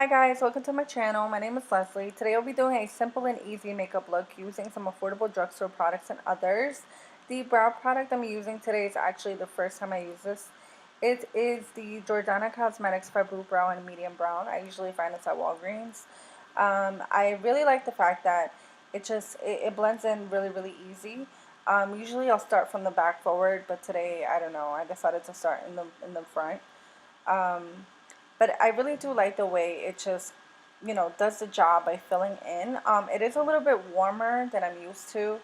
Hi guys, welcome to my channel. My name is Leslie. Today I'll be doing a simple and easy makeup look using some affordable drugstore products and others. The brow product I'm using today is actually the first time I use this. It is the Jordana Cosmetics FabuBrow in medium brown. I usually find this at Walgreens. I really like the fact that it blends in really easy. Usually I'll start from the back forward, but today I don't know. I decided to start in the front. Um, but I really do like the way it just, does the job by filling in. It is a little bit warmer than I'm used to.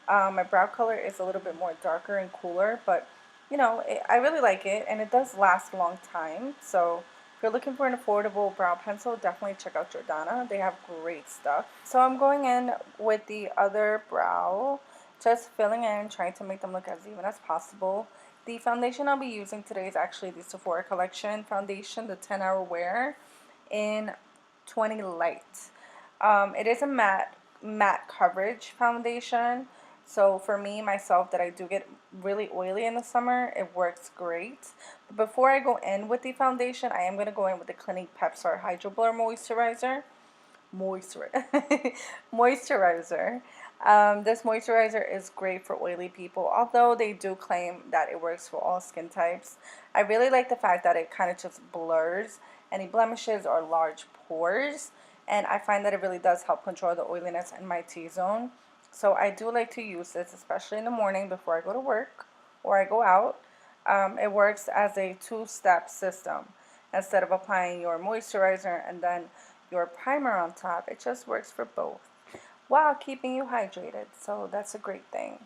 My brow color is a little bit more darker and cooler, but I really like it, and it does last a long time. So if you're looking for an affordable brow pencil, definitely check out Jordana. They have great stuff. So I'm going in with the other brow, just filling in, trying to make them look as even as possible. The foundation I'll be using today is actually the Sephora collection foundation, the 10-hour wear in 20 light. It is a matte coverage foundation. So for me, myself, that I do get really oily in the summer, it works great. But before I go in with the foundation, I am going to go in with the Clinique Pepsar Hydro Blur Moisturizer. Moisturizer. This moisturizer is great for oily people, although they do claim that it works for all skin types. I really like the fact that it kind of just blurs any blemishes or large pores, and I find that it really does help control the oiliness in my T-zone. So I do like to use this, especially in the morning before I go to work or I go out. It works as a two-step system. Instead of applying your moisturizer and then your primer on top, it just works for both while keeping you hydrated. So that's a great thing.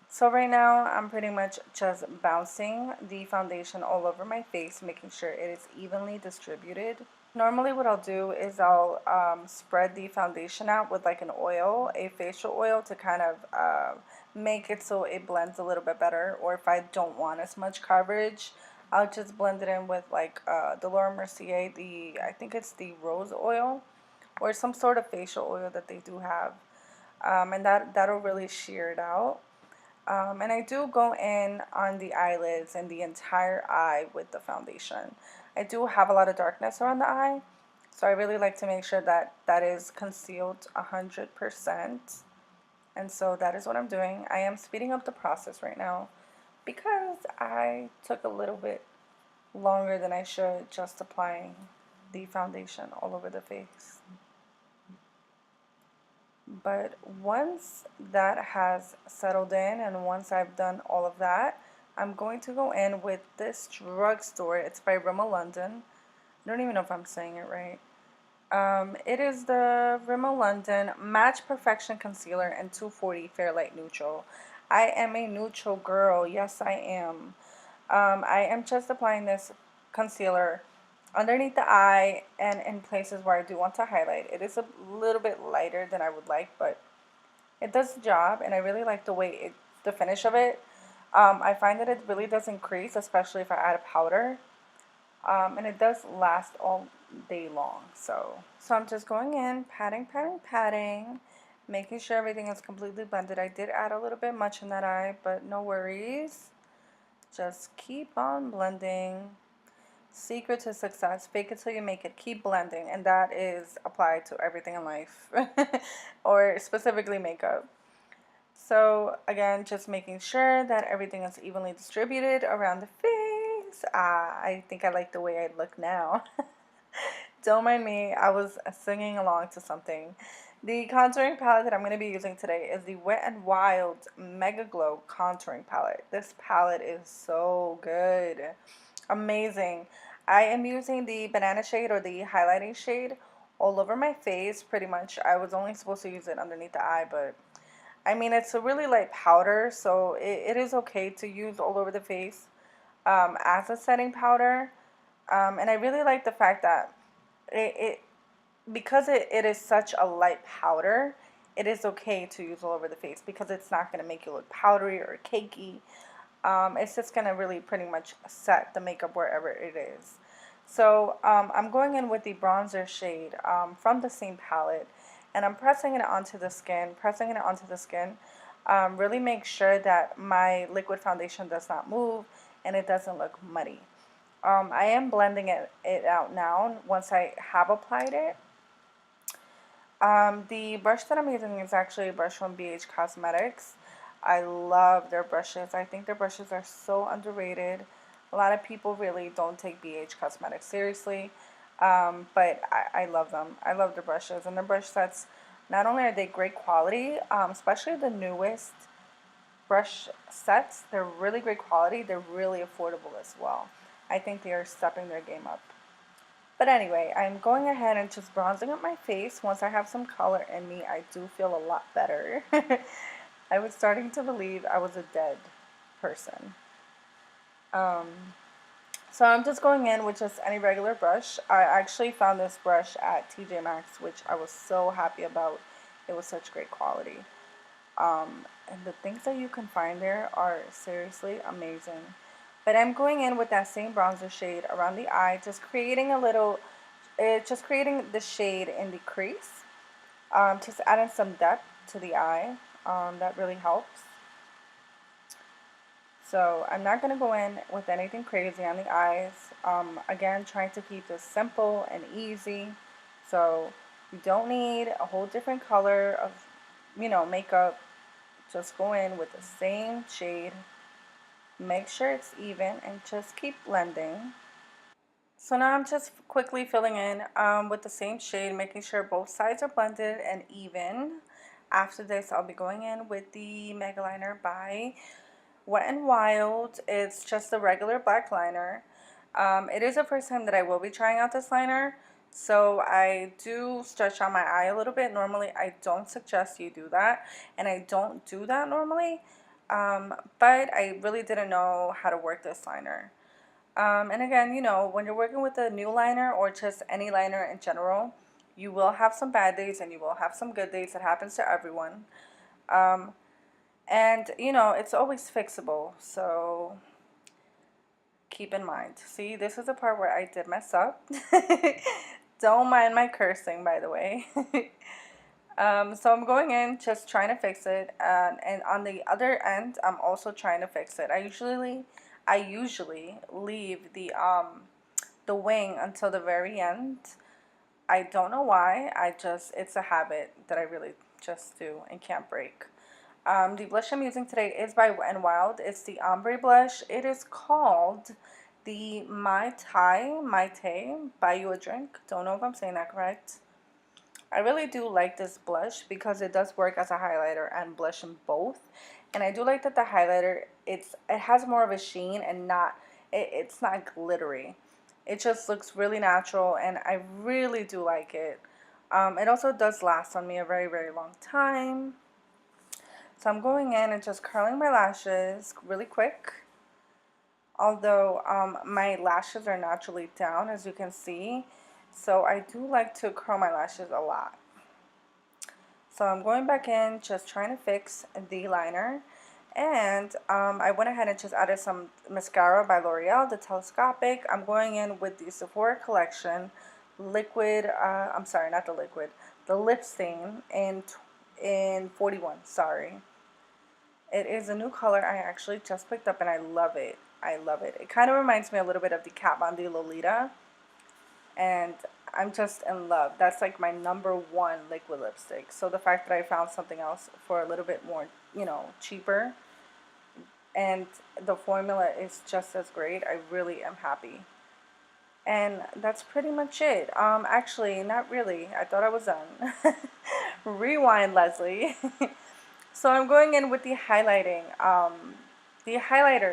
So right now I'm pretty much just bouncing the foundation all over my face, making sure it is evenly distributed. Normally what I'll do is I'll spread the foundation out with like an oil, a facial oil, to kind of make it so it blends a little bit better. Or if I don't want as much coverage, I'll just blend it in with like the Laura Mercier, I think it's the rose oil, or some sort of facial oil that they do have. And that'll really sheer it out. And I do go in on the eyelids and the entire eye with the foundation. I do have a lot of darkness around the eye, so I really like to make sure that that is concealed 100%. And so that is what I'm doing. I am speeding up the process right now because I took a little bit longer than I should just applying the foundation all over the face. But once that has settled in and once I've done all of that, I'm going to go in with this Drugstore. It's by Rimmel London. I don't even know if I'm saying it right. It is the Rimmel London Match Perfection Concealer in 240 Fairlight Neutral. I am a neutral girl. Yes, I am. I am just applying this concealer underneath the eye and in places where I do want to highlight. It is a little bit lighter than I would like, but it does the job, and I really like the finish of it. I find that it really doesn't crease, especially if I add a powder. And it does last all day long. So I'm just going in, patting, making sure everything is completely blended. I did add a little bit much in that eye, but no worries. Just keep on blending. Secret to success: fake it till you make it. Keep blending, and that is applied to everything in life, or specifically makeup. So again, just making sure that everything is evenly distributed around the face. I think I like the way I look now. Don't mind me, I was singing along to something. The contouring palette that I'm going to be using today is the Wet n Wild Megaglow contouring palette. This palette is so good. Amazing. I am using the banana shade, or the highlighting shade, all over my face pretty much. I was only supposed to use it underneath the eye, but I mean, it's a really light powder, so it is okay to use all over the face as a setting powder. And I really like the fact that it because it is such a light powder, it is okay to use all over the face because it's not going to make you look powdery or cakey. It's just going to really pretty much set the makeup wherever it is. So I'm going in with the bronzer shade from the same palette, and I'm pressing it onto the skin, really make sure that my liquid foundation does not move and it doesn't look muddy. I am blending it out now once I have applied it. The brush that I'm using is actually a brush from BH Cosmetics. I love their brushes. I think their brushes are so underrated. A lot of people really don't take BH Cosmetics seriously, but I love them. I love their brushes, and their brush sets, not only are they great quality, especially the newest brush sets, they're really great quality. They're really affordable as well. I think they are stepping their game up. But anyway, I'm going ahead and just bronzing up my face. Once I have some color in me, I do feel a lot better. I was starting to believe I was a dead person. Um, so I'm just going in with just any regular brush. I actually found this brush at TJ Maxx, which I was so happy about. It was such great quality. And the things that you can find there are seriously amazing. But I'm going in with that same bronzer shade around the eye, just creating a little, just creating the shade in the crease. Just adding some depth to the eye. That really helps. So I'm not going to go in with anything crazy on the eyes. Again, trying to keep this simple and easy. So you don't need a whole different color of, makeup. Just go in with the same shade. Make sure it's even and just keep blending. So now I'm just quickly filling in with the same shade, making sure both sides are blended and even. After this, I'll be going in with the Megaliner by Wet n Wild. It's just a regular black liner. It is the first time that I will be trying out this liner, so I do stretch out my eye a little bit. Normally, I don't suggest you do that, and I don't do that normally, but I really didn't know how to work this liner. And again, when you're working with a new liner or just any liner in general, you will have some bad days and you will have some good days. It happens to everyone. Um, and, it's always fixable, so keep in mind. See, this is the part where I did mess up. Don't mind my cursing, by the way. So I'm going in, just trying to fix it, and on the other end, I'm also trying to fix it. I usually leave the wing until the very end. I don't know why. It's a habit that I really just do and can't break. The blush I'm using today is by Wet n Wild. It's the Ombre blush. It is called the Mai Tai, Buy You a Drink. Don't know if I'm saying that correct. I really do like this blush because it does work as a highlighter and blush in both. And I do like that the highlighter, it has more of a sheen and it's not glittery. It just looks really natural and I really do like it. It also does last on me a very, very long time. So I'm going in and just curling my lashes really quick. Although my lashes are naturally down, as you can see. So I do like to curl my lashes a lot. So I'm going back in, just trying to fix the liner. And I went ahead and just added some mascara by L'Oreal, the Telescopic. I'm going in with the Sephora collection liquid, I'm sorry, not the liquid, the lip stain in 41, sorry. It is a new color I actually just picked up and I love it. I love it. It kind of reminds me a little bit of the Kat Von D Lolita. And I'm just in love. That's like my #1 liquid lipstick. So the fact that I found something else for a little bit more, cheaper, and the formula is just as great, I really am happy. And that's pretty much it. Actually, not really. I thought I was done. Rewind, Leslie. So I'm going in with the highlighter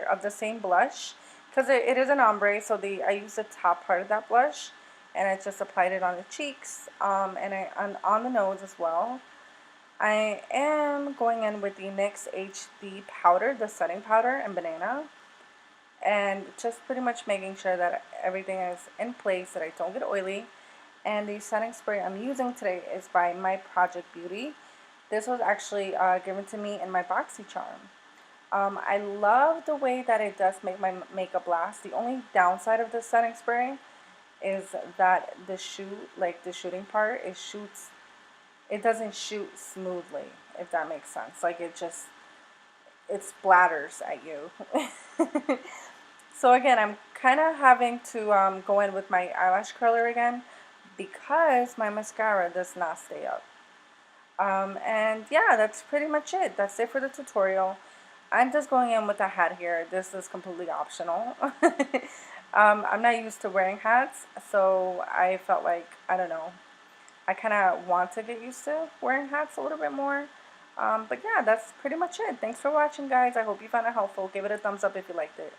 of the same blush, because it is an ombre, so I use the top part of that blush, and I just applied it on the cheeks, and on the nose as well. I am going in with the NYX HD powder, the setting powder in Banana, and just pretty much making sure that everything is in place, that I don't get oily. And the setting spray I'm using today is by My Project Beauty. This was actually given to me in my BoxyCharm. I love the way that it does make my makeup last. The only downside of this setting spray is that the shooting part, it doesn't shoot smoothly, if that makes sense. Like it splatters at you. So again, I'm kind of having to go in with my eyelash curler again because my mascara does not stay up. And yeah, that's pretty much it. That's it for the tutorial. I'm just going in with a hat here. This is completely optional. I'm not used to wearing hats, so I felt like, I don't know, I kind of want to get used to wearing hats a little bit more. But yeah, that's pretty much it. Thanks for watching, guys. I hope you found it helpful. Give it a thumbs up if you liked it.